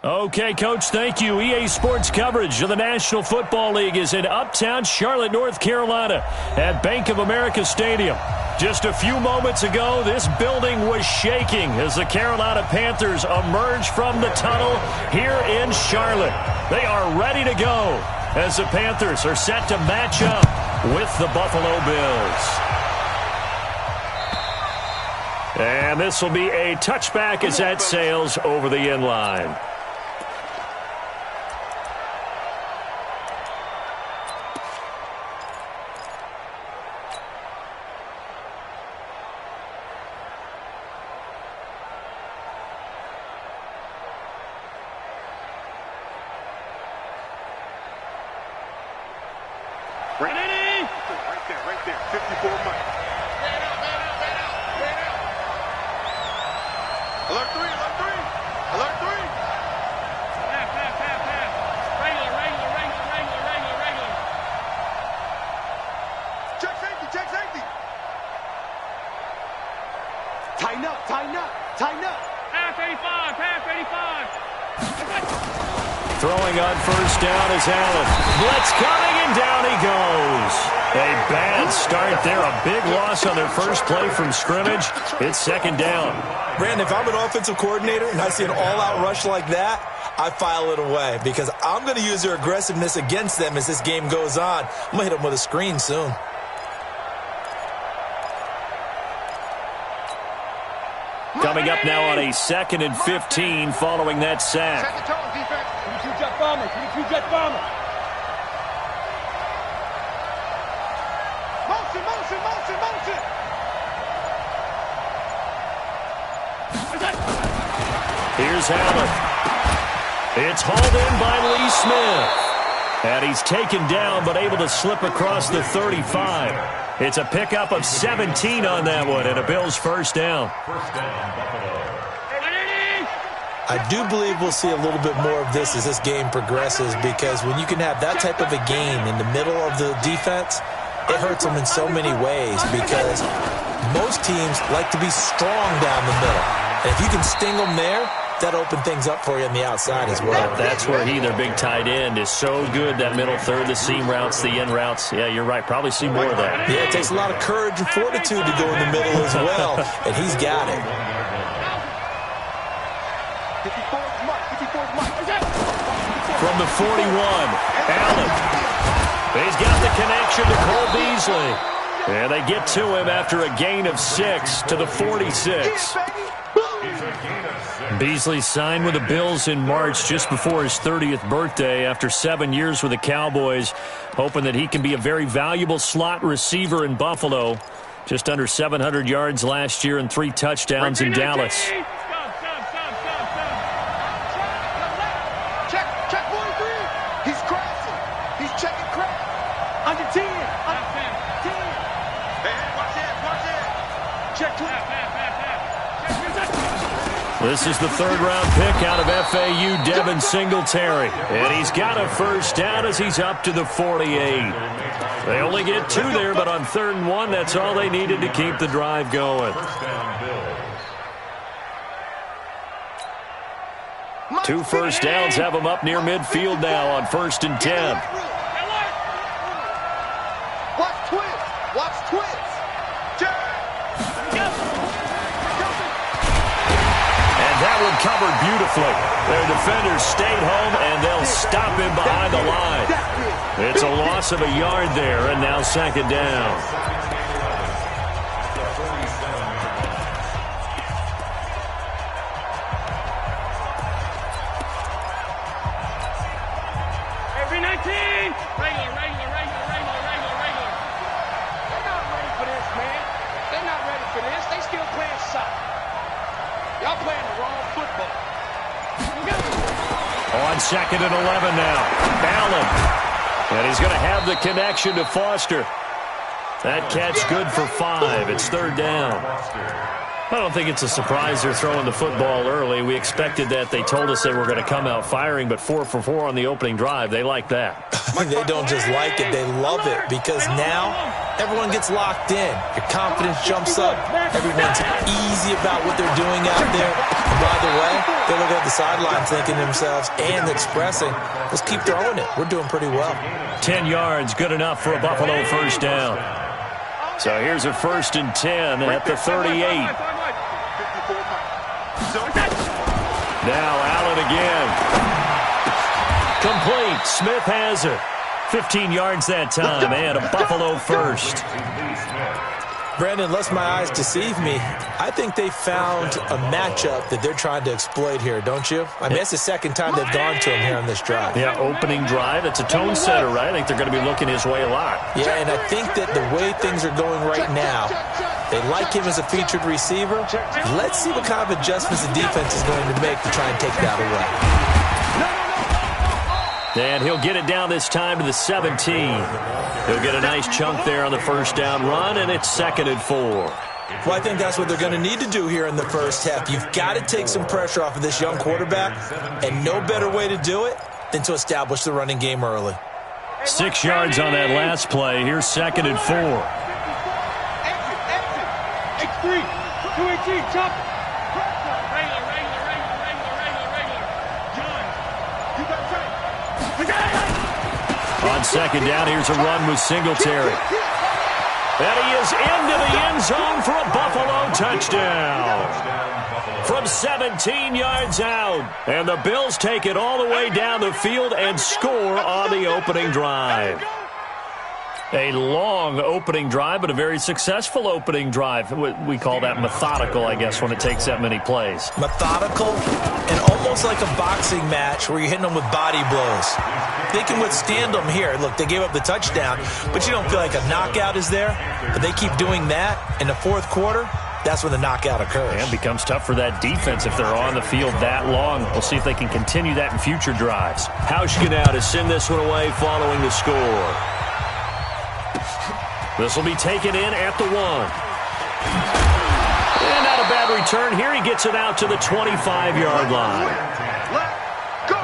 Okay, Coach, thank you. EA Sports coverage of the National Football League is in uptown Charlotte, North Carolina at Bank of America Stadium. Just a few moments ago, this building was shaking as the Carolina Panthers emerged from the tunnel here in Charlotte. They are ready to go as the Panthers are set to match up with the Buffalo Bills. And this will be a touchback as that sails over the end line. Right there. 54 Mike. Man out. Alert 3. Pass. Regular. Check safety. Tighten up. Pass 85. Throwing on first down is Allen. Blitz coming, and down he goes. A bad start there. A big loss on their first play from scrimmage. It's second down. Brandon, if I'm an offensive coordinator and I see an all-out rush like that, I file it away because I'm going to use their aggressiveness against them as this game goes on. I'm going to hit them with a screen soon. Coming up now on a 2nd and 15 following that sack. Set the tone, defense. Jet bomber. Motion. Here's Allen. It's hauled in by Lee Smith. And he's taken down but able to slip across the 35. It's a pickup of 17 on that one and a Bills first down. I do believe we'll see a little bit more of this as this game progresses because when you can have that type of a game in the middle of the defense, it hurts them in so many ways because most teams like to be strong down the middle. And if you can sting them there, that opens things up for you on the outside as well. That's where their big tight end, is so good, that middle third, the seam routes, the in routes. Yeah, you're right. Probably see more of that. Yeah, it takes a lot of courage and fortitude to go in the middle as well, and he's got it. 54 Mike. From the 41, Allen. He's got the connection to Cole Beasley. And they get to him after a gain of 6 to the 46. Beasley signed with the Bills in March just before his 30th birthday after 7 years with the Cowboys, hoping that he can be a very valuable slot receiver in Buffalo. Just under 700 yards last year and 3 touchdowns in Dallas. Check 43. He's crashing. He's checking crack. Under 10. Hey, watch that. Check 2. This is the 3rd-round pick out of FAU, Devin Singletary. And he's got a first down as he's up to the 48. They only get 2 there, but on 3rd and 1, that's all they needed to keep the drive going. 2 first downs have them up near midfield now on 1st and 10. Watch twist. That one covered beautifully. Their defenders stayed home, and they'll stop him behind the line. It's a loss of a yard there, and now 2nd down. Every 19. Regular. They're not ready for this, man. They're not ready for this. They still playing soccer. Y'all playing the wrong football. On 2nd and 11 now. Allen. And he's going to have the connection to Foster. That catch good for 5. It's 3rd down. I don't think it's a surprise they're throwing the football early. We expected that. They told us they were going to come out firing, but 4 for 4 on the opening drive. They like that. They don't just like it, they love it because now everyone gets locked in. Your confidence jumps up. Everyone's easy about what they're doing out there. And by the way, they're looking at the sideline thinking to themselves and expressing, let's keep throwing it. We're doing pretty well. 10 yards, good enough for a Buffalo first down. So here's a 1st and 10 at the 38. Now Allen again. Complete. Smith has it. 15 yards that time, and a Buffalo first. Brandon, lest my eyes deceive me, I think they found a matchup that they're trying to exploit here, don't you? I mean, it's the second time they've gone to him here on this drive. Yeah, opening drive. It's a tone setter, right? I think they're going to be looking his way a lot. Yeah, and I think that the way things are going right now, they like him as a featured receiver. Let's see what kind of adjustments the defense is going to make to try and take that away. And he'll get it down this time to the 17. He'll get a nice chunk there on the first down run, and it's 2nd and 4. Well, I think that's what they're going to need to do here in the first half. You've got to take some pressure off of this young quarterback, and no better way to do it than to establish the running game early. 6 yards on that last play. Here's 2nd and 4. X3, 218, chop. On 2nd down, here's a run with Singletary. And he is into the end zone for a Buffalo touchdown. From 17 yards out. And the Bills take it all the way down the field and score on the opening drive. A long opening drive, but a very successful opening drive. We call that methodical, I guess, when it takes that many plays. Methodical and almost like a boxing match where you're hitting them with body blows. They can withstand them here. Look, they gave up the touchdown, but you don't feel like a knockout is there. But they keep doing that in the fourth quarter. That's when the knockout occurs. And it becomes tough for that defense if they're on the field that long. We'll see if they can continue that in future drives. Hauschka now to send this one away following the score. This will be taken in at the 1. And not a bad return here. He gets it out to the 25-yard line. Let's go.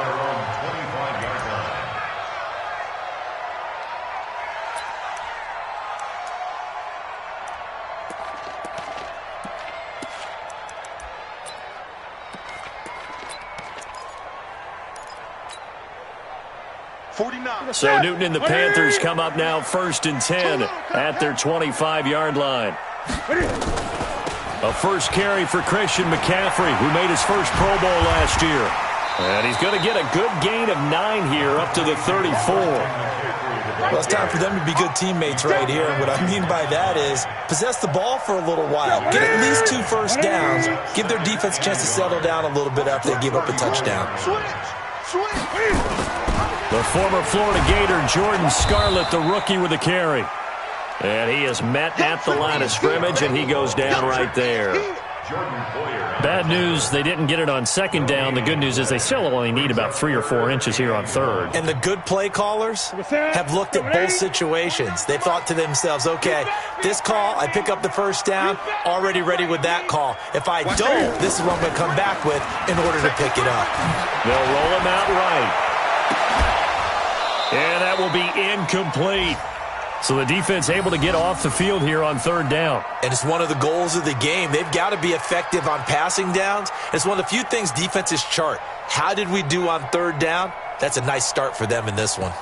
So Newton and the Panthers come up now 1st and 10 at their 25-yard line. A first carry for Christian McCaffrey, who made his first Pro Bowl last year. And he's going to get a good gain of 9 here up to the 34. Well, it's time for them to be good teammates right here. And what I mean by that is possess the ball for a little while. Get at least 2 first downs. Give their defense a chance to settle down a little bit after they give up a touchdown. The former Florida Gator, Jordan Scarlett, the rookie with a carry. And he is met at the line of scrimmage, and he goes down right there. Bad news, they didn't get it on 2nd down. The good news is they still only need about 3 or 4 inches here on 3rd. And the good play callers have looked at both situations. They thought to themselves, okay, this call, I pick up the first down, already ready with that call. If I don't, this is what I'm going to come back with in order to pick it up. They'll roll him out right. And that will be incomplete. So the defense able to get off the field here on 3rd down. And it's one of the goals of the game. They've got to be effective on passing downs. It's one of the few things defenses chart. How did we do on 3rd down? That's a nice start for them in this one.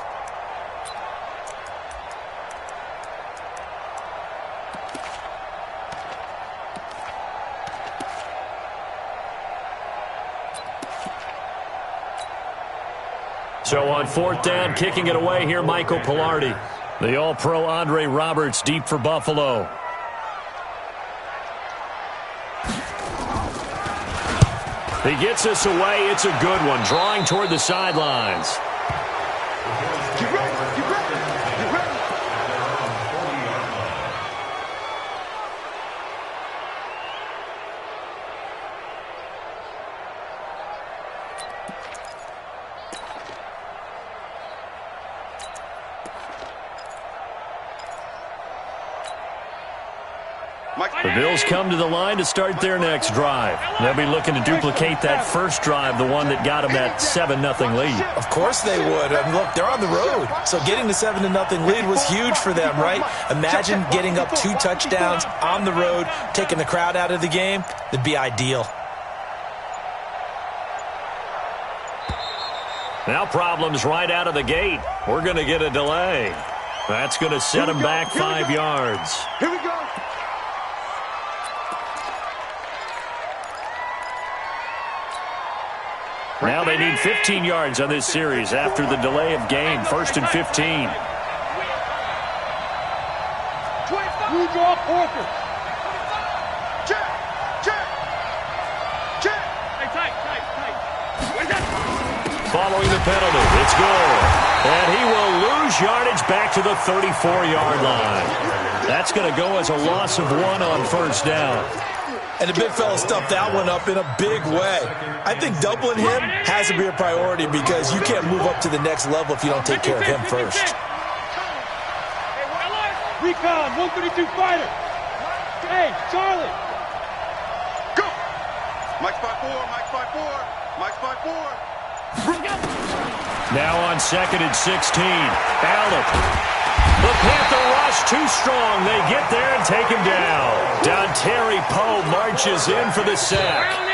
So on 4th down, kicking it away here, Michael Pilardi. The All-Pro Andre Roberts deep for Buffalo. He gets this away. It's a good one. Drawing toward the sidelines. Get ready, get ready, get ready. The Bills come to the line to start their next drive. They'll be looking to duplicate that first drive, the one that got them that 7-0 lead. Of course they would. And look, they're on the road. So getting the 7-0 lead was huge for them, right? Imagine getting up 2 touchdowns on the road, taking the crowd out of the game. That'd be ideal. Now problems right out of the gate. We're going to get a delay. That's going to set him back 5 yards. Here we go. Now they need 15 yards on this series after the delay of game. 1st and 15. You draw Porter. Check. Hey, tight. Where's that? Following the penalty, it's good. And he will lose yardage back to the 34-yard line. That's going to go as a loss of 1 on 1st down. And the big fella stuffed that one up in a big way. I think doubling him has to be a priority because you can't move up to the next level if you don't take care of him first. Recon, 132 fighter. Hey, Charlie. Go. Mike's 5-4. Mike's 5-4. Now on 2nd and 16. Allen. The Panther rush too strong. They get there and take him down. Dontari Poe marches in for the sack.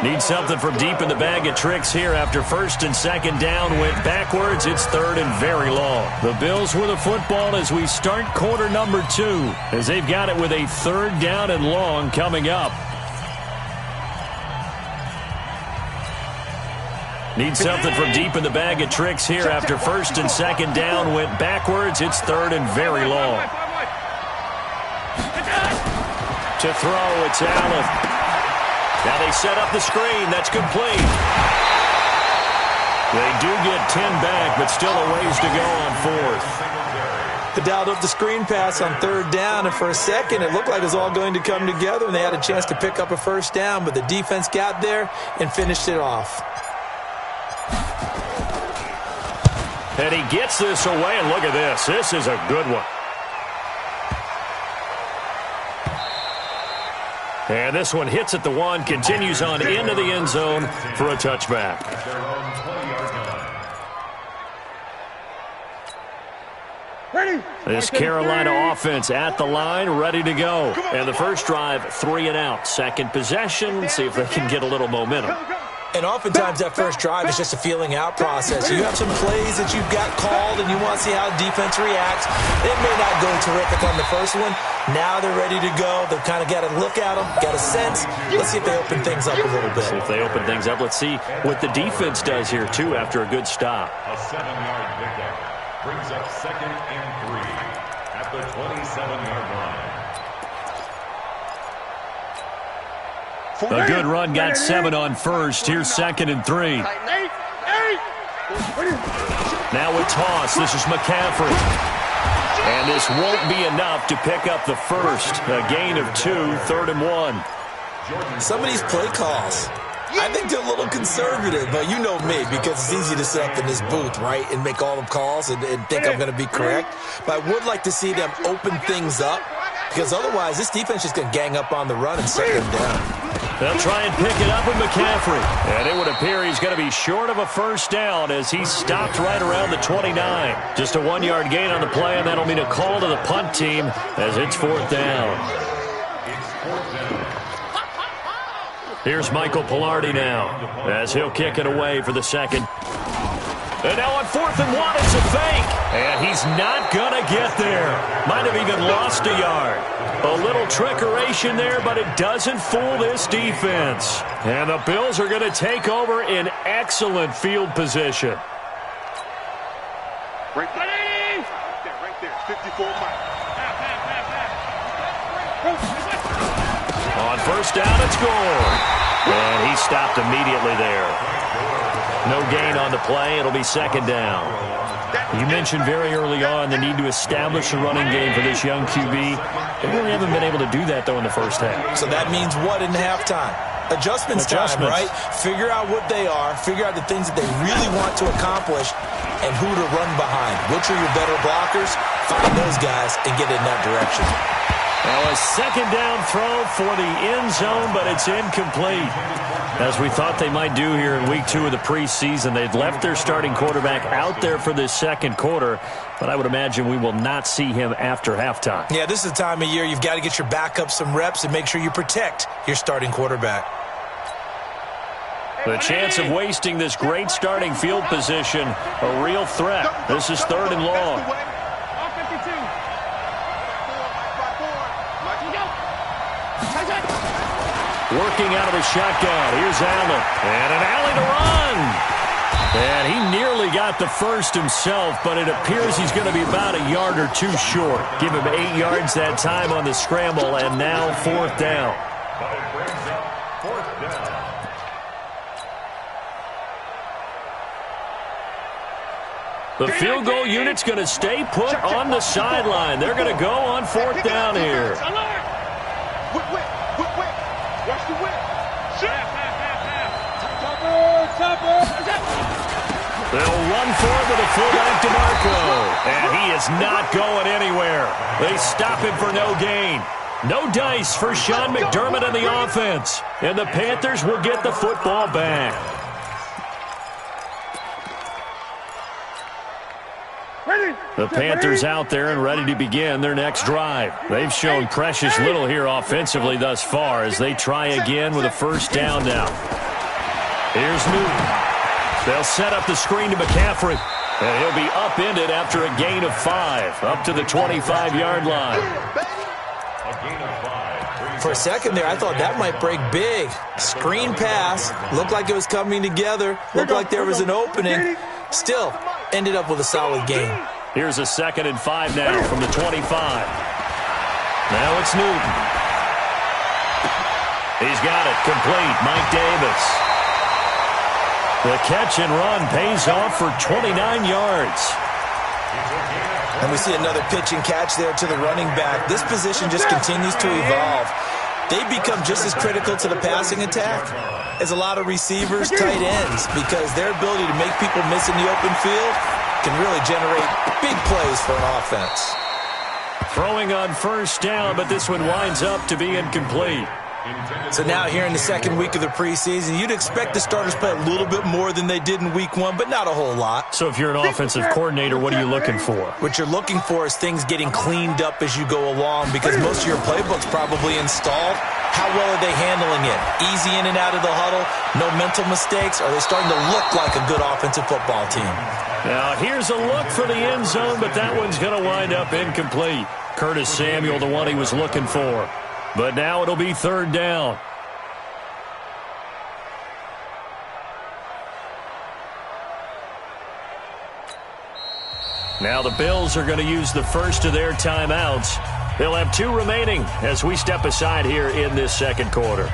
Need something from deep in the bag of tricks here after 1st and 2nd down went backwards. It's 3rd and very long. The Bills with the football as we start quarter number 2, as they've got it with a 3rd down and long coming up. Need something from deep in the bag of tricks here after 1st and 2nd down went backwards. It's 3rd and very long. To throw, it's Allen. Now they set up the screen. That's complete. They do get 10 back, but still a ways to go on 4th. They dialed up the screen pass on 3rd down, and for a second it looked like it was all going to come together, and they had a chance to pick up a 1st down, but the defense got there and finished it off. And he gets this away, and look at this. This is a good one. And this one hits at the 1, continues on into the end zone for a touchback. This Carolina offense at the line, ready to go. And the first drive, 3 and out. Second possession, see if they can get a little momentum. And oftentimes that first drive is just a feeling out process. You have some plays that you've got called and you want to see how defense reacts. It may not go terrific on the first one. Now they're ready to go. They've kind of got to look at them, got a sense. Let's see if they open things up a little bit. See if they open things up. Let's see what the defense does here, too, after a good stop. A 7-yard pickup brings up 2nd and 3 at the 27-yard line. A good run got 7 on 1st. Here's 2nd and 3. Now a toss. This is McCaffrey. And this won't be enough to pick up the first. A gain of 2, 3rd and 1. Some of these play calls, I think they're a little conservative, but you know me, because it's easy to sit up in this booth, right, and make all the calls and think I'm going to be correct. But I would like to see them open things up, because otherwise this defense is going to gang up on the run and set them down. They'll try and pick it up with McCaffrey. And it would appear he's going to be short of a first down as he stopped right around the 29. Just a 1-yard gain on the play, and that'll mean a call to the punt team as it's 4th down. Here's Michael Pilardi now as he'll kick it away for the second. And now on 4th and 1, it's a fake. And he's not going to get there. Might have even lost a yard. A little trickeration there, but it doesn't fool this defense. And the Bills are going to take over in excellent field position. Right there. 54 miles. On 1st down, it's gone. And he stopped immediately there. No gain on the play. It'll be 2nd down. You mentioned very early on the need to establish a running game for this young QB. They really haven't been able to do that, though, in the first half. So that means what in halftime? Adjustments time, right? Figure out what they are. Figure out the things that they really want to accomplish and who to run behind. Which are your better blockers? Find those guys and get in that direction. Now a 2nd down throw for the end zone, but it's incomplete. As we thought they might do here in week 2 of the preseason, they'd left their starting quarterback out there for this second quarter, but I would imagine we will not see him after halftime. Yeah, this is the time of year you've got to get your backup some reps and make sure you protect your starting quarterback. The chance of wasting this great starting field position, a real threat. This is 3rd and long. Working out of the shotgun. Here's Allen. And an alley to run. And he nearly got the first himself, but it appears he's going to be about a yard or two short. Give him 8 yards that time on the scramble, and now 4th down. But it brings up 4th down. The field goal unit's going to stay put on the sideline. They're going to go on 4th down here. Watch the whip. They'll run forward with a fullback DeMarco. And he is not going anywhere. They stop him for no gain. No dice for Sean McDermott and the offense. And the Panthers will get the football back. The Panthers out there and ready to begin their next drive. They've shown precious little here offensively thus far as they try again with a 1st down now. Here's Newton. They'll set up the screen to McCaffrey. And he'll be upended after a gain of 5, up to the 25-yard line. A gain of 5. For a second there, I thought that might break big. Screen pass. Looked like it was coming together. Looked like there was an opening. Still, ended up with a solid game. Here's a 2nd and 5 now from the 25. Now it's Newton. He's got it complete. Mike Davis. The catch and run pays off for 29 yards. And we see another pitch and catch there to the running back. This position just continues to evolve. They become just as critical to the passing attack as a lot of receivers, tight ends, because their ability to make people miss in the open field can really generate big plays for an offense. Throwing on 1st down, but this one winds up to be incomplete. So now here in the 2nd week of the preseason, you'd expect the starters play a little bit more than they did in week 1, but not a whole lot. So if you're an offensive coordinator, what are you looking for? What you're looking for is things getting cleaned up as you go along, because most of your playbook's probably installed. How well are they handling it? Easy in and out of the huddle? No mental mistakes? Are they starting to look like a good offensive football team? Now here's a look for the end zone, but that one's going to wind up incomplete. Curtis Samuel, the one he was looking for. But now it'll be 3rd down. Now the Bills are going to use the first of their timeouts. They'll have 2 remaining as we step aside here in this 2nd quarter.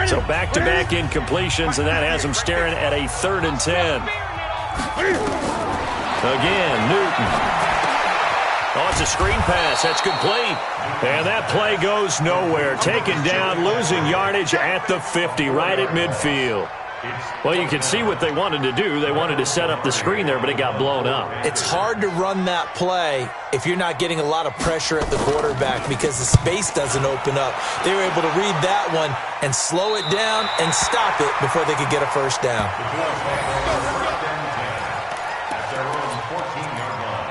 So back-to-back incompletions, and that has them staring at a 3rd and 10. Again, Newton. Oh, it's a screen pass. That's complete. And that play goes nowhere. Taken down, losing yardage at the 50, right at midfield. Well, you can see what they wanted to do. They wanted to set up the screen there, but it got blown up. It's hard to run that play if you're not getting a lot of pressure at the quarterback because the space doesn't open up. They were able to read that one and slow it down and stop it before they could get a 1st down. At their own 14-yard line.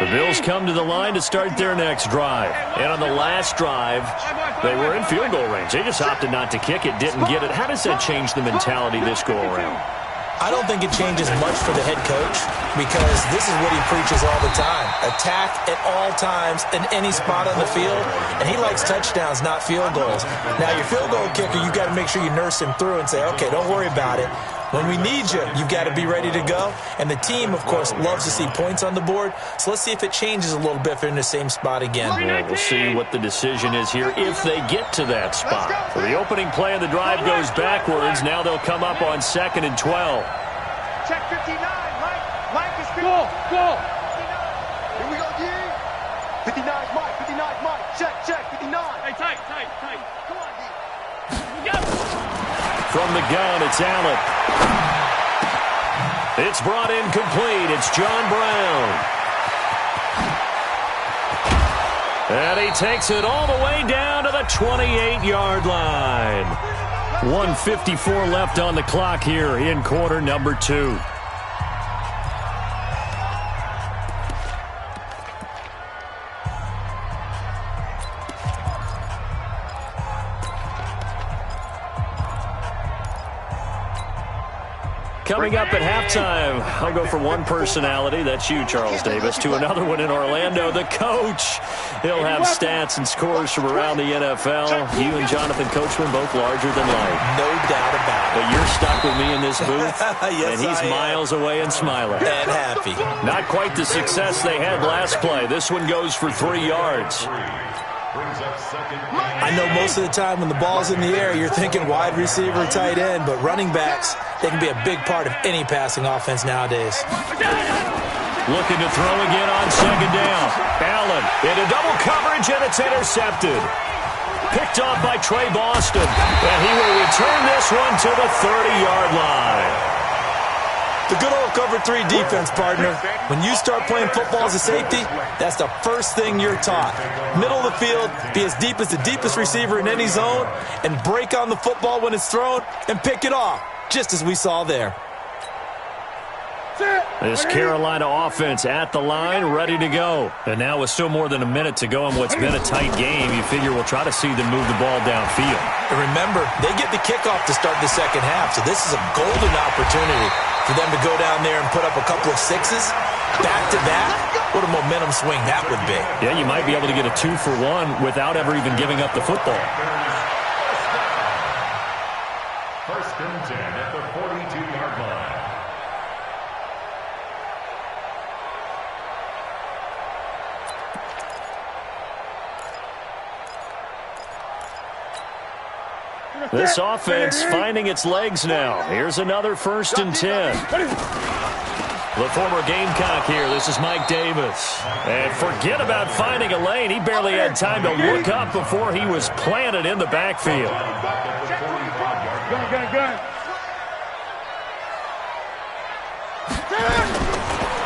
The Bills come to the line to start their next drive. And on the last drive, they were in field goal range. They just opted not to kick it, didn't get it. How does that change the mentality this go-around? I don't think it changes much for the head coach because this is what he preaches all the time. Attack at all times in any spot on the field, and he likes touchdowns, not field goals. Now, your field goal kicker, you've got to make sure you nurse him through and say, okay, don't worry about it. When we need you, you've got to be ready to go. And the team, of course, loves to see points on the board. So let's see if it changes a little bit if they're in the same spot again. Yeah, we'll see what the decision is here if they get to that spot. So the opening play of the drive goes backwards. Now they'll come up on 2nd and 12. Check 59, Mike. Mike is Go, go. Here we go, D. 59's Mike. 59's Mike. Check, 59. Hey, tight. Come on, D. From the gun, it's Allen. It's brought in complete. It's John Brown. And he takes it all the way down to the 28-yard line. 1:54 left on the clock here in quarter number 2. Coming up at halftime, I'll go from one personality, that's you, Charles Davis, to another one in Orlando, the coach. He'll have stats and scores from around the NFL. You and Jonathan Coachman, both larger than life. No doubt about it. But you're stuck with me in this booth, yes, and he's miles away and smiling. And happy. Not quite the success they had last play. This one goes for 3 yards. I know most of the time when the ball's in the air, you're thinking wide receiver, tight end, but running backs, they can be a big part of any passing offense nowadays. Looking to throw again on second down. Allen into double coverage, and it's intercepted. Picked off by Trey Boston, and he will return this one to the 30-yard line. The good old cover 3 defense, partner. When you start playing football as a safety, that's the first thing you're taught. Middle of the field, be as deep as the deepest receiver in any zone, and break on the football when it's thrown and pick it off, just as we saw there. This Carolina offense at the line, ready to go. And now with still more than a minute to go in what's been a tight game, you figure we'll try to see them move the ball downfield. And remember, they get the kickoff to start the second half, so this is a golden opportunity for them to go down there and put up a couple of sixes back-to-back. What a momentum swing that would be. Yeah, you might be able to get a 2-for-1 without ever even giving up the football. First and 10 at the 42-yard line. This offense finding its legs now. Here's another 1st and 10. The former Gamecock here. This is Mike Davis. And forget about finding a lane. He barely had time to look up before he was planted in the backfield. Gun.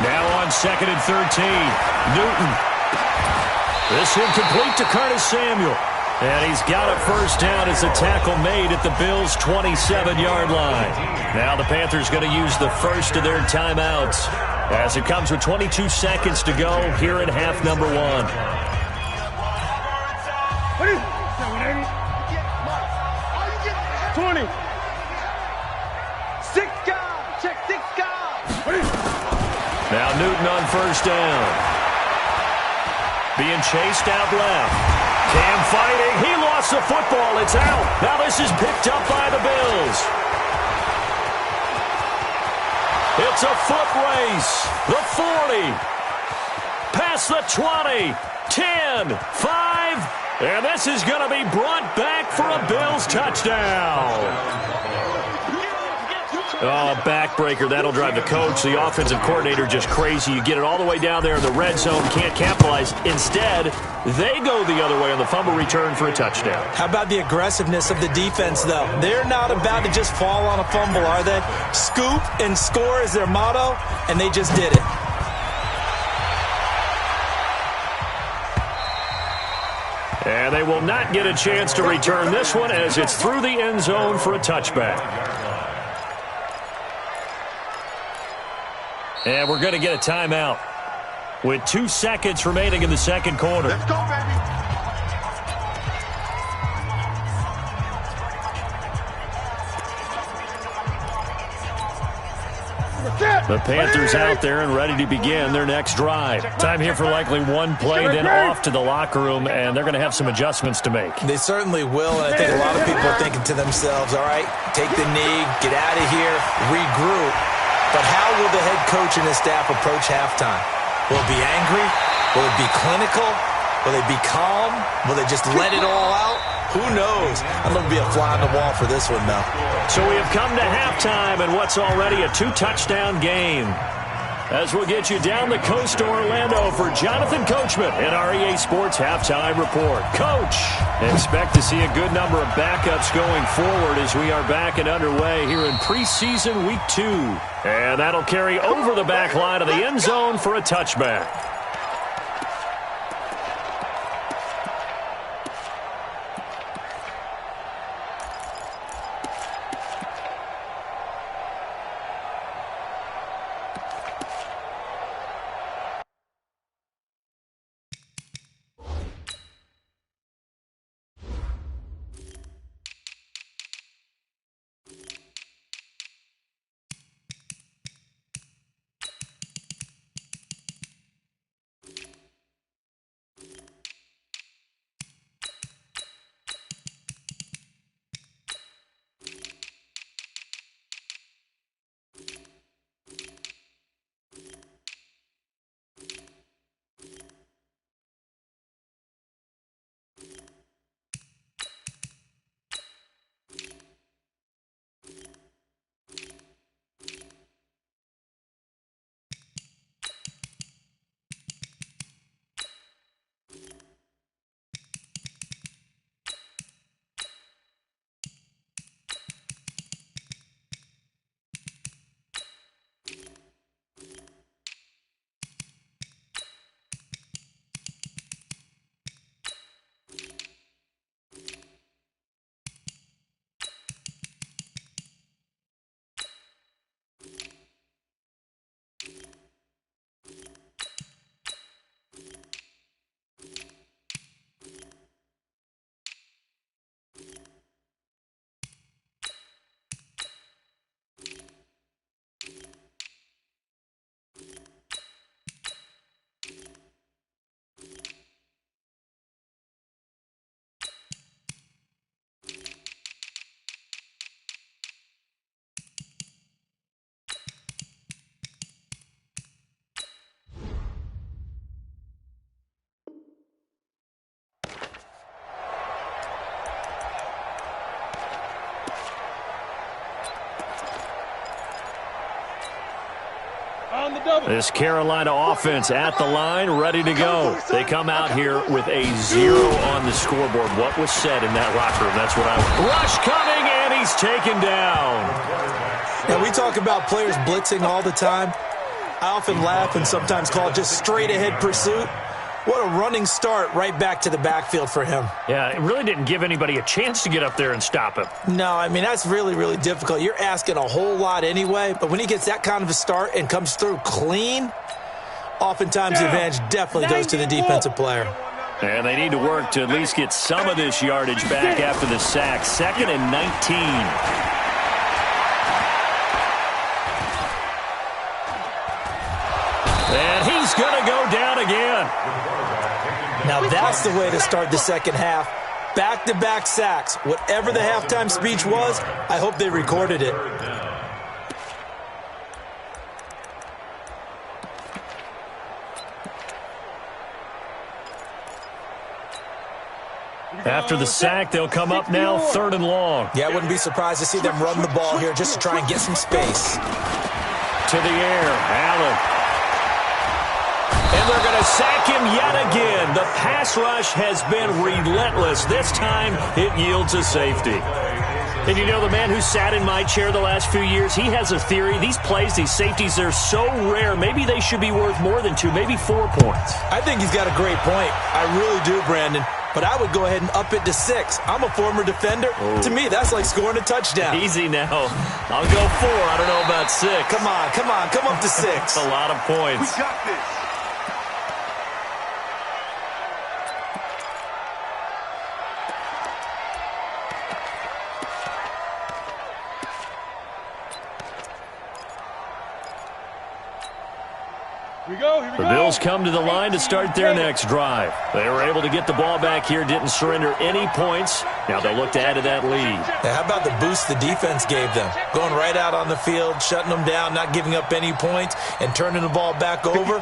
Now on 2nd and 13. Newton. This one complete to Curtis Samuel. And he's got a first down as a tackle made at the Bills' 27-yard line. Now the Panthers going to use the first of their timeouts as it comes with 22 seconds to go here in half number 1. What is 20. 6 guys. Check 6 guys. Now Newton on first down. Being chased out left. Cam fighting. He lost the football. It's out. Now this is picked up by the Bills. It's a foot race. The 40. Past the 20. 10. 5. And this is going to be brought back for a Bills touchdown. Oh, backbreaker. That'll drive the coach, the offensive coordinator, just crazy. You get it all the way down there in the red zone, can't capitalize. Instead, they go the other way on the fumble return for a touchdown. How about the aggressiveness of the defense, though? They're not about to just fall on a fumble, are they? Scoop and score is their motto, and they just did it. And they will not get a chance to return this one as it's through the end zone for a touchback. And we're going to get a timeout with 2 seconds remaining in the second quarter. Let's go, baby. The Panthers out there and ready to begin their next drive. Time here for likely one play, then off to the locker room, and they're going to have some adjustments to make. They certainly will, and I think a lot of people are thinking to themselves, all right, take the knee, get out of here, regroup. But how will the head coach and his staff approach halftime? Will it be angry? Will it be clinical? Will they be calm? Will they just let it all out? Who knows? I'm going to be a fly on the wall for this one, though. So we have come to halftime in what's already a 2-touchdown game. As we'll get you down the coast to Orlando for Jonathan Coachman in our EA Sports Halftime Report. Coach, expect to see a good number of backups going forward as we are back and underway here in preseason week 2. And that'll carry over the back line of the end zone for a touchback. This Carolina offense at the line, ready to go. They come out here with a 0 on the scoreboard. What was said in that locker room? That's what I want. Rush coming, and he's taken down. Now, we talk about players blitzing all the time. I often laugh and sometimes call it just straight-ahead pursuit. What a running start right back to the backfield for him. Yeah, it really didn't give anybody a chance to get up there and stop him. No, I mean, that's really, really difficult. You're asking a whole lot anyway, but when he gets that kind of a start and comes through clean, oftentimes the advantage definitely goes to the defensive player. And they need to work to at least get some of this yardage back after the sack. 2nd and 19. And he's going to go down again. Now that's the way to start the second half. Back-to-back sacks. Whatever the halftime speech was, I hope they recorded it. After the sack, they'll come up now 3rd and long. Yeah, I wouldn't be surprised to see them run the ball here just to try and get some space. To the air, Allen. And they're going to sack him yet again. The pass rush has been relentless. This time, it yields a safety. And you know, the man who sat in my chair the last few years, he has a theory. These plays, these safeties, they're so rare. Maybe they should be worth more than 2, maybe 4 points. I think he's got a great point. I really do, Brandon. But I would go ahead and up it to 6. I'm a former defender. Oh. To me, that's like scoring a touchdown. Easy now. I'll go 4. I don't know about 6. Come on. Come up to 6. That's a lot of points. We got this. The Bills come to the line to start their next drive. They were able to get the ball back here, didn't surrender any points. Now they'll look to add to that lead. Now, how about the boost the defense gave them? Going right out on the field, shutting them down, not giving up any points, and turning the ball back over.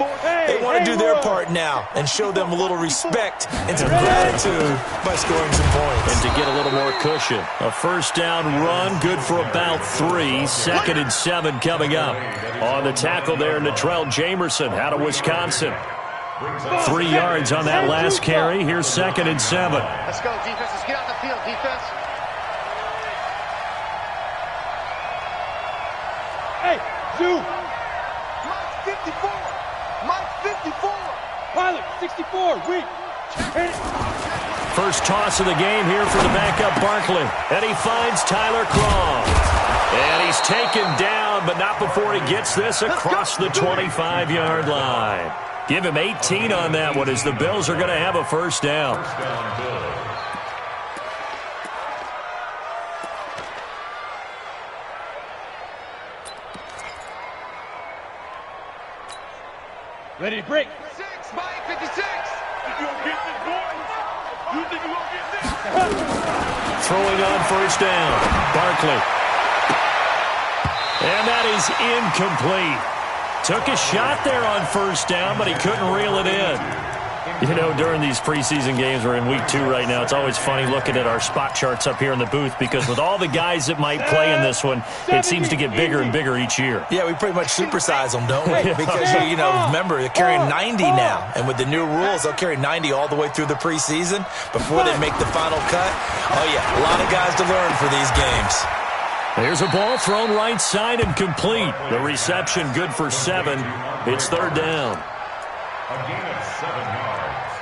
They want to do their part now and show them a little respect and some gratitude by scoring some points. And to get a little more cushion. A first down run, good for about 3. 2nd and 7 coming up. On the tackle there, Natrell Jamerson out of Wisconsin. 3 yards on that last carry. Here's 2nd and 7. Let's go, defense. Let's get out the field, defense. Hey, you. Mike 54. Mike 54. Pilot 64. Weak. First toss of the game here for the backup Barkley. And he finds Tyler Croft. And he's taken down, but not before he gets this across the 25-yard line. Give him 18 on that one as the Bills are going to have a first down. Ready to break. 6, Mike 56. You gonna get this, boys? You think you gonna get this? Throwing on first down. Barkley. And that is incomplete. Took a shot there on first down, but he couldn't reel it in. You know, during these preseason games, we're in week 2 right now, it's always funny looking at our spot charts up here in the booth because with all the guys that might play in this one, it seems to get bigger and bigger each year. Yeah, we pretty much supersize them, don't we? Because, you know, remember, they're carrying 90 now. And with the new rules, they'll carry 90 all the way through the preseason before they make the final cut. Oh, yeah, a lot of guys to learn for these games. There's a ball thrown right side and complete. The reception good for 7. It's 3rd down. A gain of 7 yards.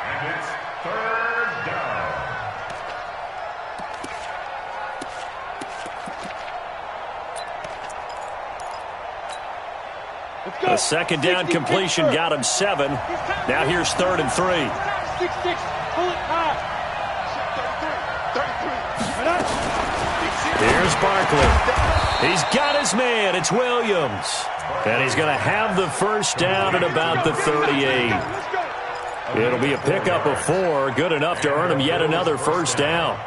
And it's 3rd down. The 2nd down completion got him 7. Now here's 3rd and 3. 6-6. Pull it high. 33. Here's Barkley. He's got his man. It's Williams. And he's going to have the first down at about the 38. It'll be a pickup of 4. Good enough to earn him yet another first down.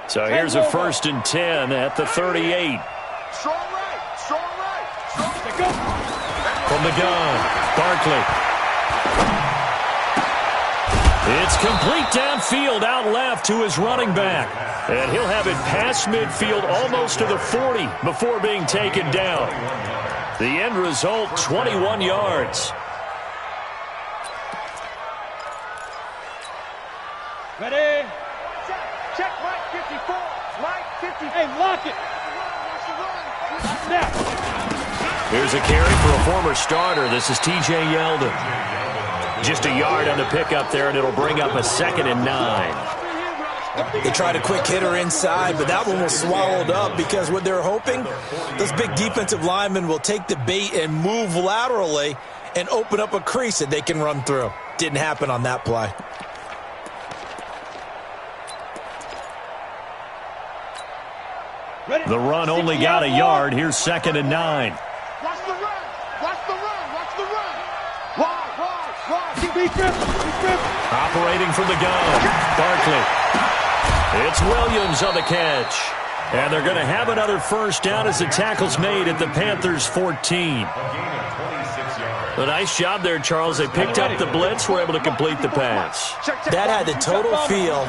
So here's a 1st and 10 at the 38. Strong right. Strong right. From the gun, Barkley. It's complete downfield out left to his running back. And he'll have it past midfield almost to the 40 before being taken down. The end result, 21 yards. Ready? Check Mike 54. Mike 50. Hey, lock it. Snap. Here's a carry for a former starter. This is T.J. Yeldon. Just a yard on the pickup there, and it'll bring up a 2nd and 9. They tried a quick hitter inside, but that one was swallowed up because what they're hoping, those big defensive linemen will take the bait and move laterally and open up a crease that they can run through. Didn't happen on that play. The run only got a yard. Here's 2nd and 9. Watch the run. Watch the run. Watch the run. Wide. Be grip. Operating from the gun, Barkley. It's Williams on the catch. And they're going to have another first down as the tackle's made at the Panthers' 14. A nice job there, Charles. They picked up the blitz, were able to complete the pass. That had the total feel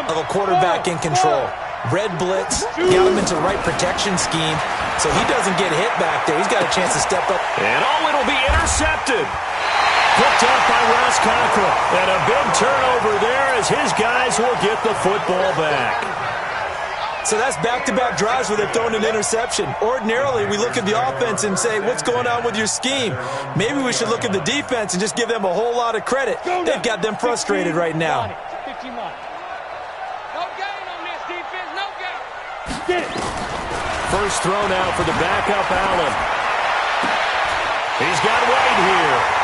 of a quarterback in control. Red blitz, got him into the right protection scheme, so he doesn't get hit back there. He's got a chance to step up. And it'll be intercepted. Picked up by Ross Cockrell. And a big turnover there as his guys will get the football back. So that's back-to-back drives where they've thrown an interception. Ordinarily, we look at the offense and say, what's going on with your scheme? Maybe we should look at the defense and just give them a whole lot of credit. They've got them frustrated right now. 15 line. No gain on this defense. No gain. Get it. First throw now for the backup, Allen. He's got White here.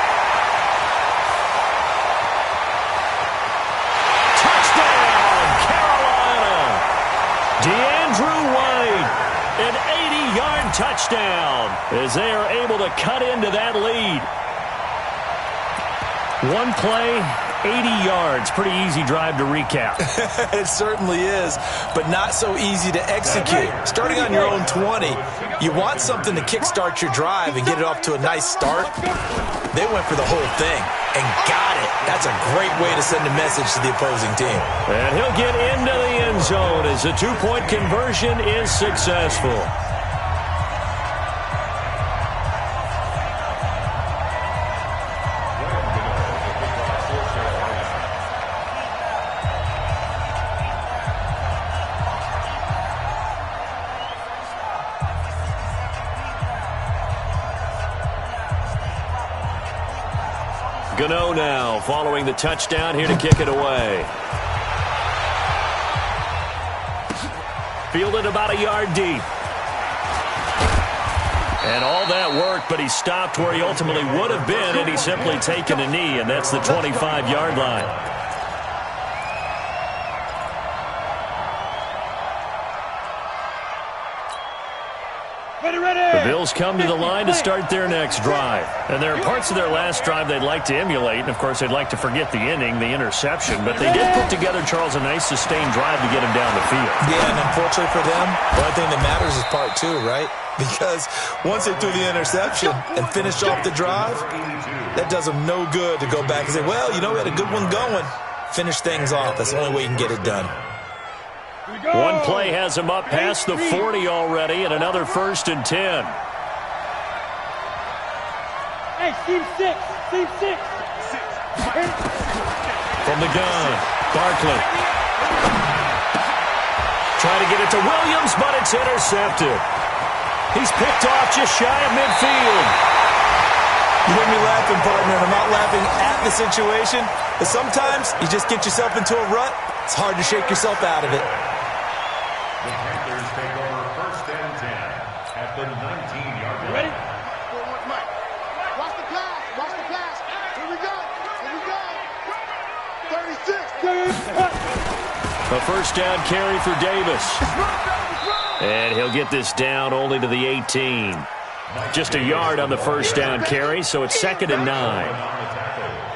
Touchdown, Carolina. DeAndrew White, an 80-yard touchdown as they are able to cut into that lead. One play, 80 yards. Pretty easy drive to recap. It certainly is, but not so easy to execute. Starting on your own 20, you want something to kickstart your drive and get it off to a nice start. They went for the whole thing and got it. That's a great way to send a message to the opposing team. And he'll get into the end zone as the two-point conversion is successful. Gano now following the touchdown here to kick it away. Fielded about a yard deep. And all that work, but he stopped where he ultimately would have been, and he's simply taken a knee, and that's the 25-yard line. The Bills come to the line to start their next drive. And there are parts of their last drive they'd like to emulate. And, of course, they'd like to forget the inning, the interception. But they did put together, Charles, a nice sustained drive to get him down the field. Yeah, and unfortunately for them, the only thing that matters is part two, right? Because once they threw the interception and finished off the drive, that does them no good to go back and say, well, you know, we had a good one going. Finish things off. That's the only way you can get it done. One play has him up past the 40 already, and another 1st and 10. Hey, team 6. From the gun, Barkley. Trying to get it to Williams, but it's intercepted. He's picked off just shy of midfield. You hear me laughing, partner, and I'm not laughing at the situation, but sometimes you just get yourself into a rut. It's hard to shake yourself out of it. The Panthers take over 1st and 10 at the 19-yard line. Ready? Watch the pass. Watch the pass. Here we go. 36. A first down carry for Davis. And he'll get this down only to the 18. Just a yard on the first down carry, so it's 2nd and 9.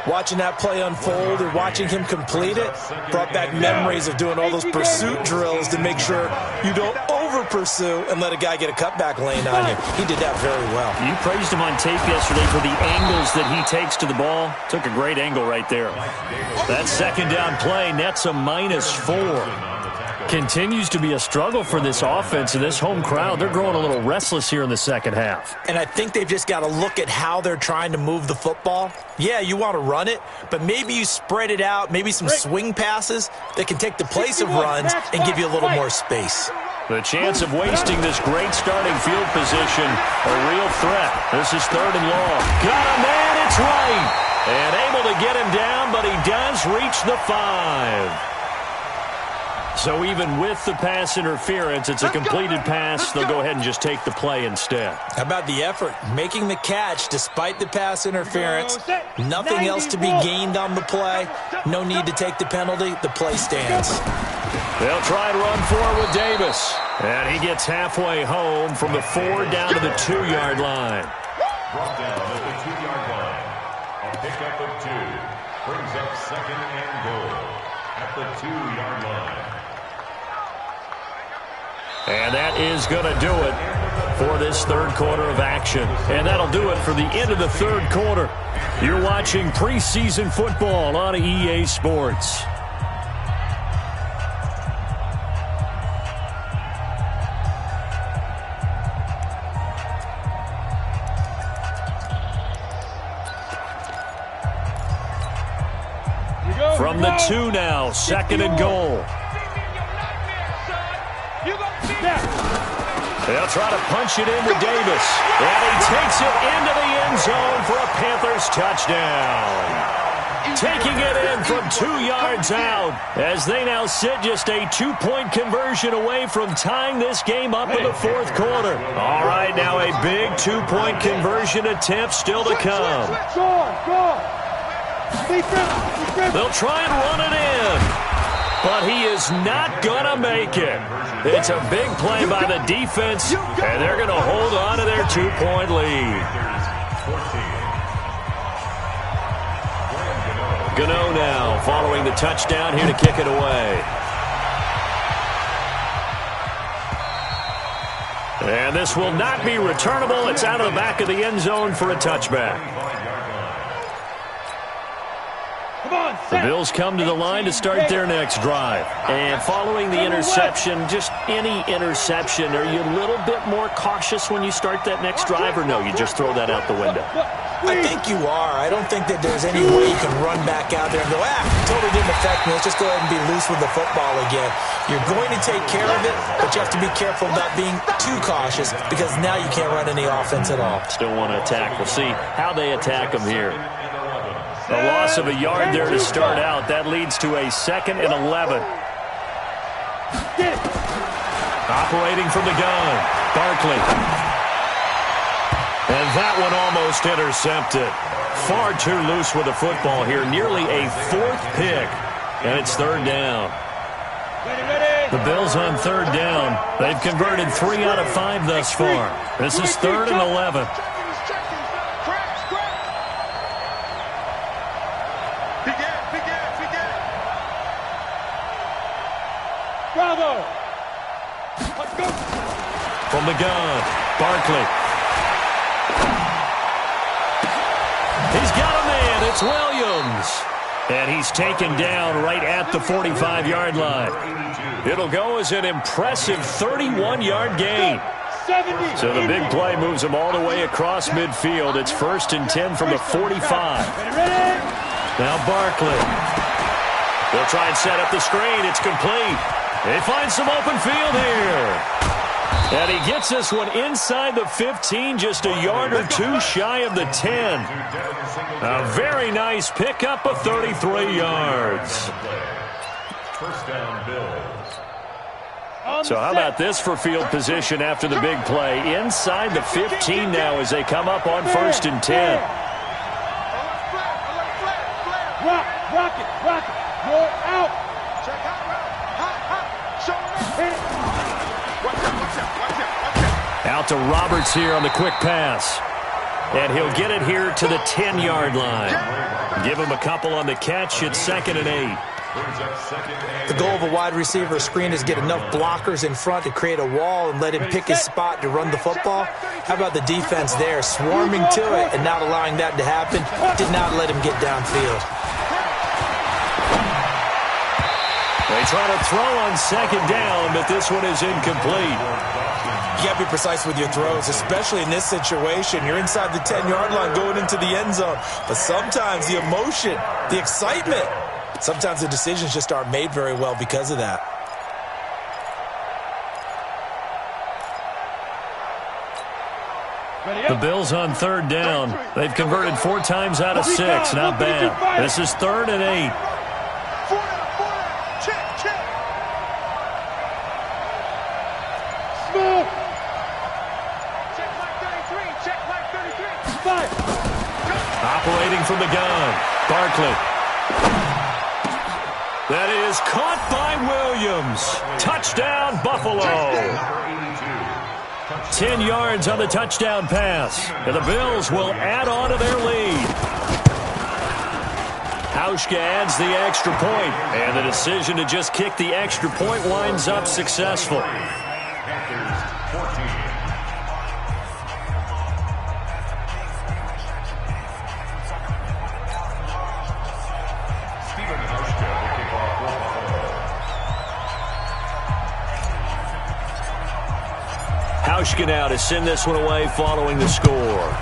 Watching that play unfold or watching him complete it brought back memories of doing all those pursuit drills to make sure you don't over-pursue and let a guy get a cutback lane on you. He did that very well. You praised him on tape yesterday for the angles that he takes to the ball. Took a great angle right there. That 2nd down play nets a -4. Continues to be a struggle for this offense and this home crowd. They're growing a little restless here in the second half. And I think they've just got to look at how they're trying to move the football. Yeah, you want to run it, but maybe you spread it out, maybe some swing passes that can take the place of runs and give you a little more space. The chance of wasting this great starting field position, a real threat. This is 3rd and long. Got a man, it's right. And able to get him down, but he does reach the 5. So even with the pass interference, it's a completed pass. They'll go ahead and just take the play instead. How about the effort? Making the catch despite the pass interference. Nothing else to be gained on the play. No need to take the penalty. The play stands. They'll try and run for it with Davis. And he gets halfway home from the 4 down to the 2-yard line. Brought down at the 2-yard line. A pickup of 2. Brings up 2nd and goal at the 2-yard line. And that is going to do it for this 3rd quarter of action. And that'll do it for the end of the 3rd quarter. You're watching preseason football on EA Sports. From the 2 now, 2nd and goal. They'll try to punch it in with Davis. And he takes it into the end zone for a Panthers touchdown. Taking it in from 2 yards out as they now sit just a 2-point conversion away from tying this game up in the 4th quarter. All right, now a big 2-point conversion attempt still to come. They'll try and run it in. But he is not going to make it. It's a big play by the defense, and they're going to hold on to their 2-point lead. Gano now following the touchdown here to kick it away. And this will not be returnable. It's out of the back of the end zone for a touchback. The Bills come to the line to start their next drive. And following the interception, just any interception, are you a little bit more cautious when you start that next drive, or no, you just throw that out the window? I think you are. I don't think that there's any way you can run back out there and go, totally didn't affect me. Let's just go ahead and be loose with the football again. You're going to take care of it, but you have to be careful about being too cautious because now you can't run any offense at all. Still want to attack. We'll see how they attack them here. A loss of a yard there to start out. That leads to a 2nd and 11. Operating from the gun, Barkley. And that one almost intercepted. Far too loose with the football here. Nearly a 4th pick. And it's 3rd down. The Bills on 3rd down. They've converted 3 out of 5 thus far. This is 3rd and 11. Bravo! Let's go! From the gun, Barkley. He's got a man. It's Williams. And he's taken down right at the 45-yard line. It'll go as an impressive 31-yard gain. So the big play moves him all the way across midfield. It's 1st and 10 from the 45. Now Barkley. They'll try and set up the screen. It's complete. They find some open field here. And he gets this one inside the 15, just a yard or 2 shy of the 10. A very nice pickup of 33 yards. First down, Bills. So how about this for field position after the big play? Inside the 15 now as they come up on 1st and 10. Rock it. You're out. Out to Roberts here on the quick pass. And he'll get it here to the 10-yard line. Give him a couple on the catch. It's 2nd and 8. The goal of a wide receiver screen is get enough blockers in front to create a wall and let him pick his spot to run the football. How about the defense there, swarming to it and not allowing that to happen? Did not let him get downfield. They try to throw on 2nd down, but this one is incomplete. You got to be precise with your throws, especially in this situation. You're inside the 10-yard line going into the end zone. But sometimes the emotion, the excitement, sometimes the decisions just aren't made very well because of that. The Bills on 3rd down. They've converted 4 times out of 6. Not bad. This is 3rd and 8. Operating from the gun, Barkley. That is caught by Williams. Touchdown, Buffalo. 10 yards on the touchdown pass. And the Bills will add on to their lead. Hauschka adds the extra point, and the decision to just kick the extra point winds up successful. Hauschka now to send this one away following the score.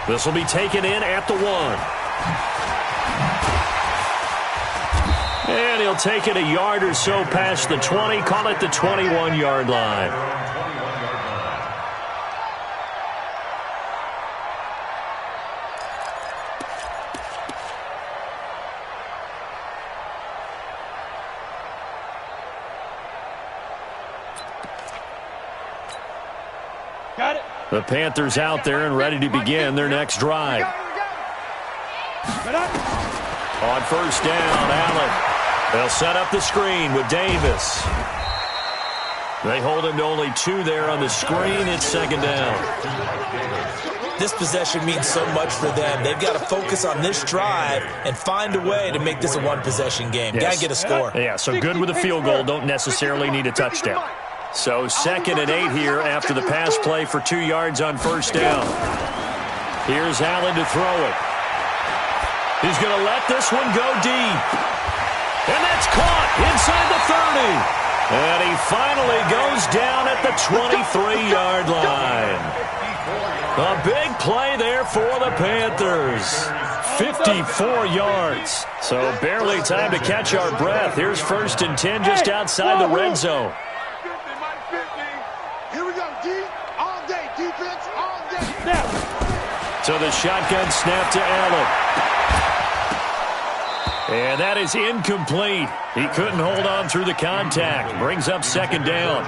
This will be taken in at the 1. And he'll take it a yard or so past the 20, call it the 21-yard line. The Panthers out there and ready to begin their next drive. On 1st down, Allen. They'll set up the screen with Davis. They hold him to only 2 there on the screen. It's 2nd down. This possession means so much for them. They've got to focus on this drive and find a way to make this a one-possession game. Yes. Got to get a score. Yeah, so good with a field goal. Don't necessarily need a touchdown. So 2nd and 8 here after the pass play for 2 yards on 1st down. Here's Allen to throw it. He's going to let this one go deep. And that's caught inside the 30. And he finally goes down at the 23-yard line. A big play there for the Panthers. 54 yards. So barely time to catch our breath. Here's 1st and 10 just outside the red zone. Here we go, D. All day, defense, all day. So the shotgun snap to Allen. And that is incomplete. He couldn't hold on through the contact. Brings up 2nd down.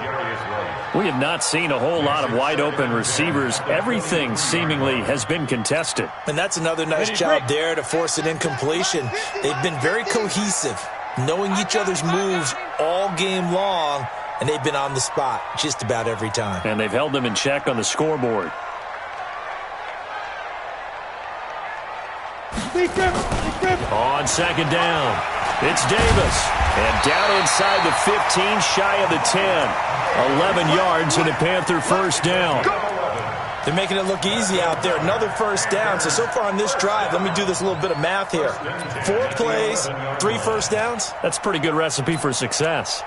We have not seen a whole lot of wide-open receivers. Everything seemingly has been contested. And that's another nice job there to force an incompletion. They've been very cohesive, knowing each other's moves all game long, and they've been on the spot just about every time. And they've held them in check on the scoreboard. On 2nd down, it's Davis. And down inside the 15, shy of the 10. 11 yards and a Panther 1st down. They're making it look easy out there. Another 1st down. So far on this drive, let me do this little bit of math here. 4 plays, 3 1st downs. That's a pretty good recipe for success.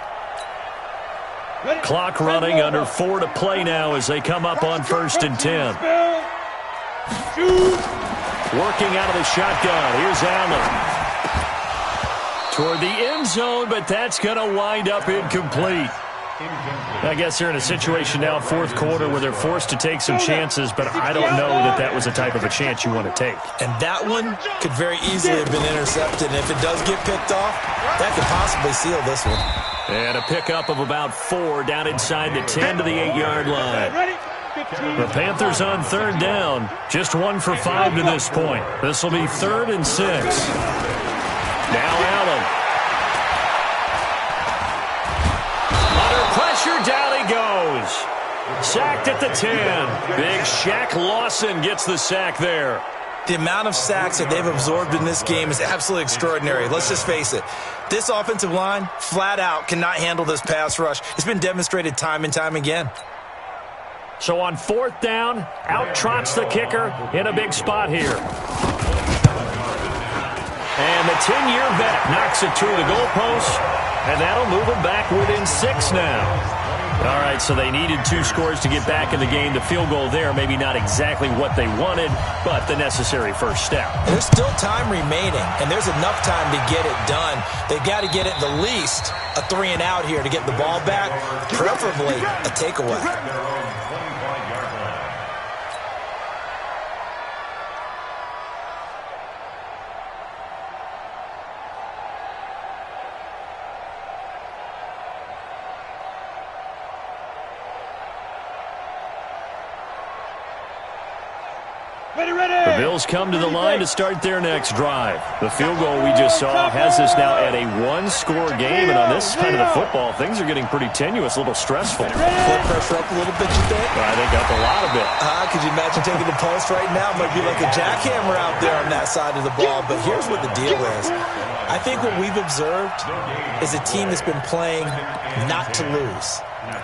Clock running, under 4 to play now as they come up on 1st and 10. Working out of the shotgun. Here's Allen. Toward the end zone, but that's going to wind up incomplete. I guess they're in a situation now, 4th quarter, where they're forced to take some chances, but I don't know that that was the type of a chance you want to take. And that one could very easily have been intercepted, and if it does get picked off, that could possibly seal this one. And a pickup of about 4 down inside the 10 to the 8-yard line. The Panthers on 3rd down, just 1 for 5 to this point. This will be 3rd and 6. Now Allen. Under pressure, down he goes. Sacked at the 10. Big Shaq Lawson gets the sack there. The amount of sacks that they've absorbed in this game is absolutely extraordinary. Let's just face it. This offensive line, flat out, cannot handle this pass rush. It's been demonstrated time and time again. So on 4th down, out trots the kicker in a big spot here. And the 10-year vet knocks it through the goalpost, and that'll move them back within 6 now. All right, so they needed 2 scores to get back in the game. The field goal there, maybe not exactly what they wanted, but the necessary first step. There's still time remaining, and there's enough time to get it done. They've got to get it the least a 3-and-out here to get the ball back, preferably a takeaway. The Bills come to the line to start their next drive. The field goal we just saw has us now at a 1-score game, and on this side of the football, things are getting pretty tenuous, a little stressful. Blood pressure up a little bit, you think? I think up a lot of it. Could you imagine taking the pulse right now? Might be like a jackhammer out there on that side of the ball, but here's what the deal is. I think what we've observed is a team that's been playing not to lose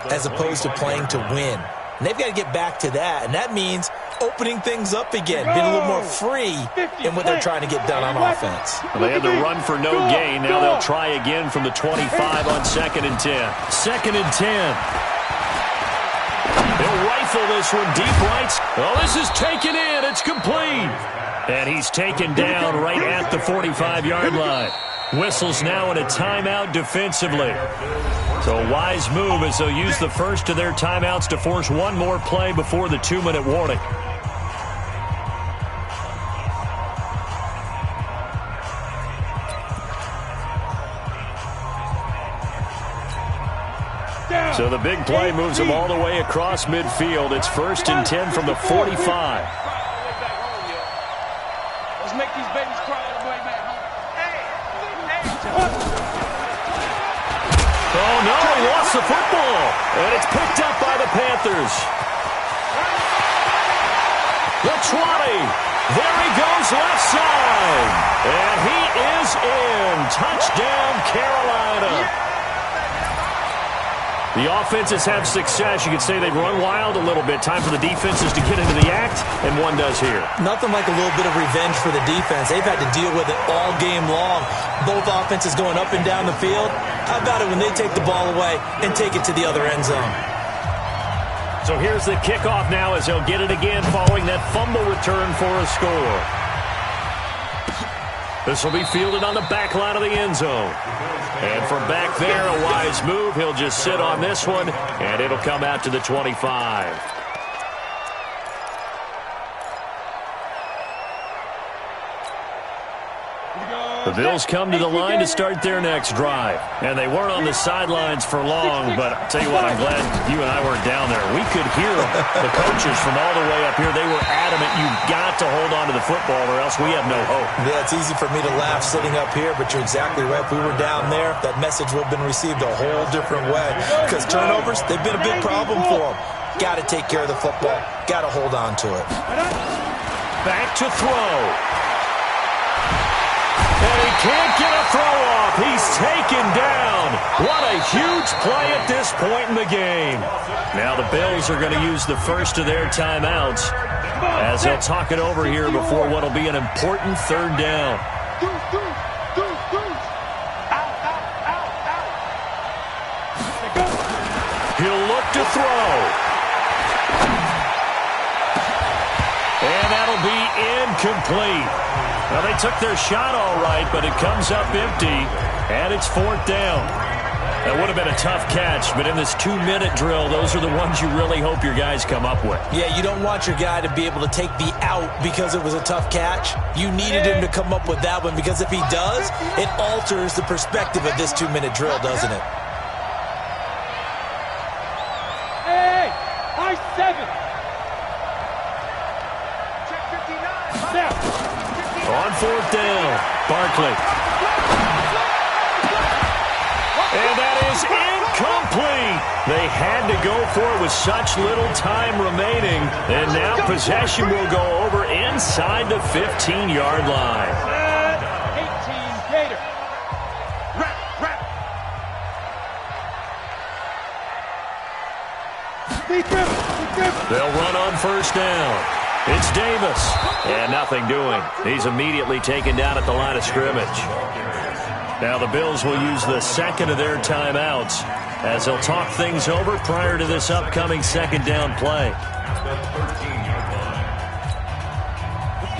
as opposed to playing to win. And they've got to get back to that, and that means opening things up again, being a little more free in what they're trying to get done on offense. Well, they had to run for no gain. Now they'll try again from the 25 on 2nd and 10. 2nd and 10. They'll rifle this one deep right. Oh, this is taken in. It's complete. And he's taken down right at the 45-yard line. Whistles now in a timeout defensively. So a wise move as they'll use the first of their timeouts to force one more play before the 2-minute warning. So the big play moves them all the way across midfield. It's 1st and 10 from the 45. Let's make these babies cry all the way back home. Oh, no, he lost the football. And it's picked up by the Panthers. Latrani. There he goes left side. And he is in. Touchdown, Carolina. The offenses have success. You could say they've run wild a little bit. Time for the defenses to get into the act, and one does here. Nothing like a little bit of revenge for the defense. They've had to deal with it all game long. Both offenses going up and down the field. How about it when they take the ball away and take it to the other end zone? So here's the kickoff now as they'll get it again following that fumble return for a score. This will be fielded on the back line of the end zone. And from back there, a wise move. He'll just sit on this one, and it'll come out to the 25. The Bills come to the line to start their next drive. And they weren't on the sidelines for long, but I'll tell you what, I'm glad you and I weren't down there. We could hear them. The coaches from all the way up here, they were adamant, you've got to hold on to the football or else we have no hope. Yeah, it's easy for me to laugh sitting up here, but you're exactly right. If we were down there, that message would have been received a whole different way. Because turnovers, they've been a big problem for them. Got to take care of the football. Got to hold on to it. Back to throw. And he can't get a throw off. He's taken down. What a huge play at this point in the game. Now the Bills are going to use the first of their timeouts as they'll talk it over here before what will be an important 3rd down. He'll look to throw. And that'll be incomplete. Well, they took their shot all right, but it comes up empty, and it's 4th down. That would have been a tough catch, but in this 2-minute drill, those are the ones you really hope your guys come up with. Yeah, you don't want your guy to be able to take the out because it was a tough catch. You needed him to come up with that one because if he does, it alters the perspective of this 2-minute drill, doesn't it? Hey, high 7. On 4th down, Barkley. And that is Complete. They had to go for it with such little time remaining. And now possession will go over inside the 15-yard line. 18 Gator. They'll run on first down. It's Davis. And nothing doing. He's immediately taken down at the line of scrimmage. Now the Bills will use the second of their timeouts as they'll talk things over prior to this upcoming second down play.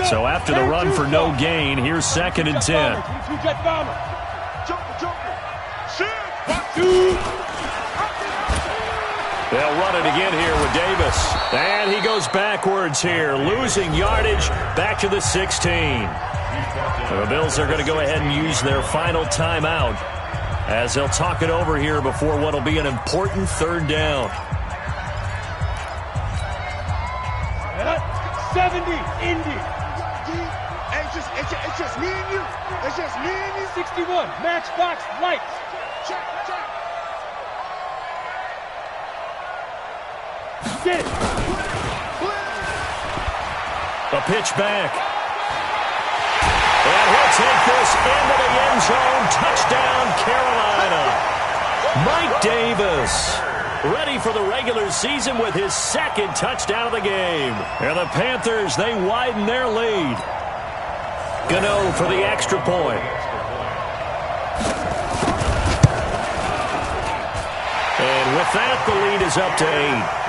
So after the run for no gain, here's 2nd and 10. They'll run it again here with Davis. And he goes backwards here, losing yardage back to the 16. So the Bills are going to go ahead and use their final timeout as they'll talk it over here before what will be an important third down. 70, Indy. It's just me and you. It's just me and you. 61, Matchbox Lights. Check. Get it. A pitch back. And he'll take this into the end zone. Touchdown, Carolina. Mike Davis, ready for the regular season with his 2nd touchdown of the game. And the Panthers, they widen their lead. Gano for the extra point. And with that, the lead is up to 8.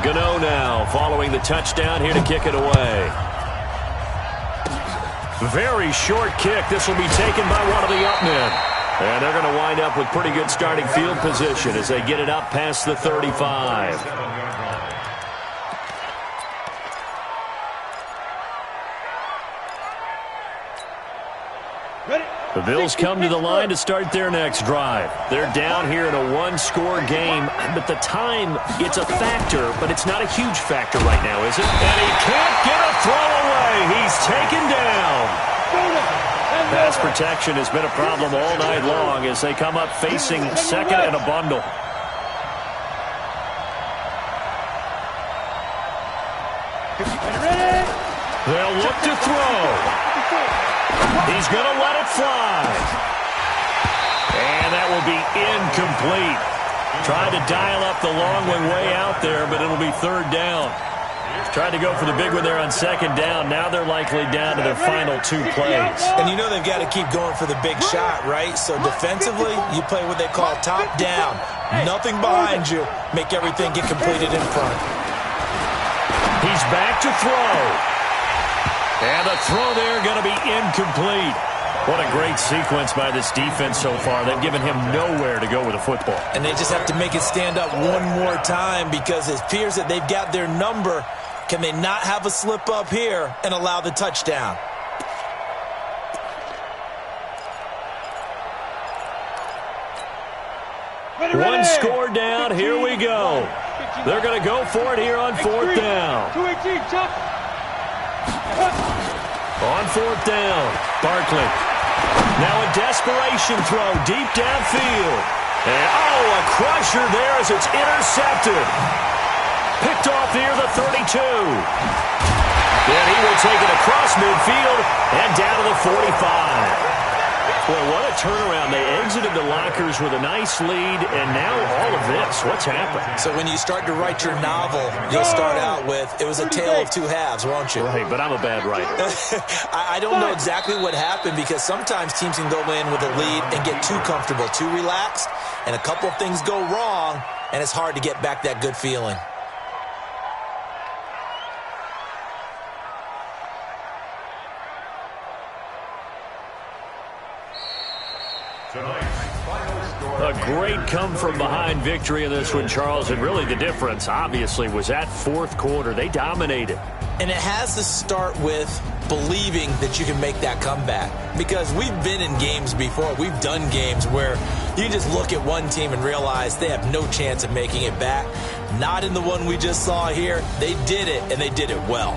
Gano now following the touchdown here to kick it away. Very short kick. This will be taken by one of the up men. And they're going to wind up with pretty good starting field position as they get it up past the 35. The Bills come to the line to start their next drive. They're down here in a one-score game, but the time, it's a factor, but it's not a huge factor right now, is it? And he can't get a throw away. He's taken down. Pass protection has been a problem all night long as they come up facing second and a bundle. They'll look to throw. He's going to let it fly. And that will be incomplete. Tried to dial up the long way out there, but it'll be third down. Tried to go for the big one there on second down. Now they're likely down to their final 2 plays. And you know they've got to keep going for the big shot, right? So defensively, you play what they call top down. Nothing behind you. Make everything get completed in front. He's back to throw. And the throw there going to be incomplete. What a great sequence by this defense so far. They've given him nowhere to go with the football. And they just have to make it stand up one more time because it appears that they've got their number. Can they not have a slip up here and allow the touchdown? One score down. Here we go. They're going to go for it here on fourth down. 218, jump. On fourth down, Barkley. Now a desperation throw deep downfield. And, a crusher there as it's intercepted. Picked off near the 32. Then he will take it across midfield and down to the 45. Boy, what a turnaround. They exited the lockers with a nice lead, and now all of this. What's happened? So when you start to write your novel, you'll start out with, it was a tale of two halves, won't you? Right, but I'm a bad writer. I don't know exactly what happened because sometimes teams can go in with a lead and get too comfortable, too relaxed, and a couple of things go wrong, and it's hard to get back that good feeling. Tonight's final score. A great come-from-behind victory in this one, Charles, and really the difference, obviously, was that fourth quarter. They dominated. And it has to start with believing that you can make that comeback. Because we've been in games before. We've done games where you just look at one team and realize they have no chance of making it back. Not in the one we just saw here. They did it, and they did it well.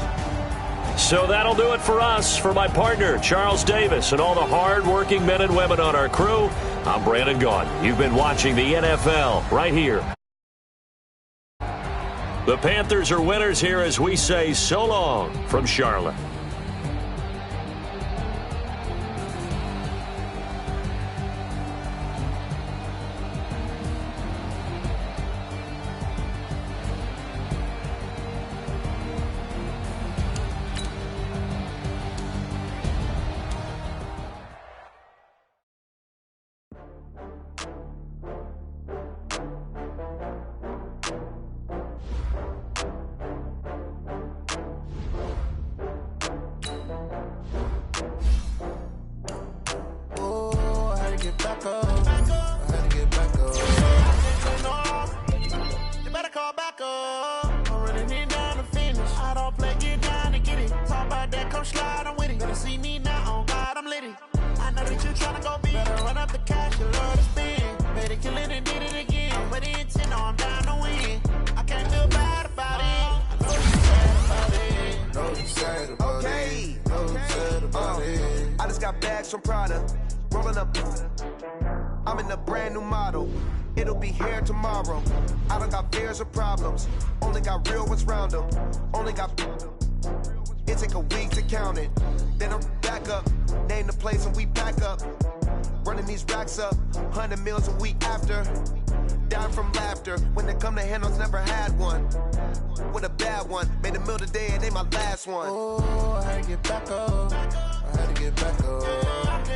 So that'll do it for us. For my partner, Charles Davis, and all the hard-working men and women on our crew, I'm Brandon Gaughan. You've been watching the NFL right here. The Panthers are winners here as we say so long from Charlotte. I'm in a brand new model. It'll be here tomorrow. I don't got fears or problems. Only got real ones round them. Only got. It take a week to count it. Then I'm back up. Name the place and we pack up. Running these racks up. 100 meals a week after. Down from laughter. When they come to handles, never had one. With a bad one. Made a meal today and ain't my last one. Oh, I had to get back up. I had to get back up.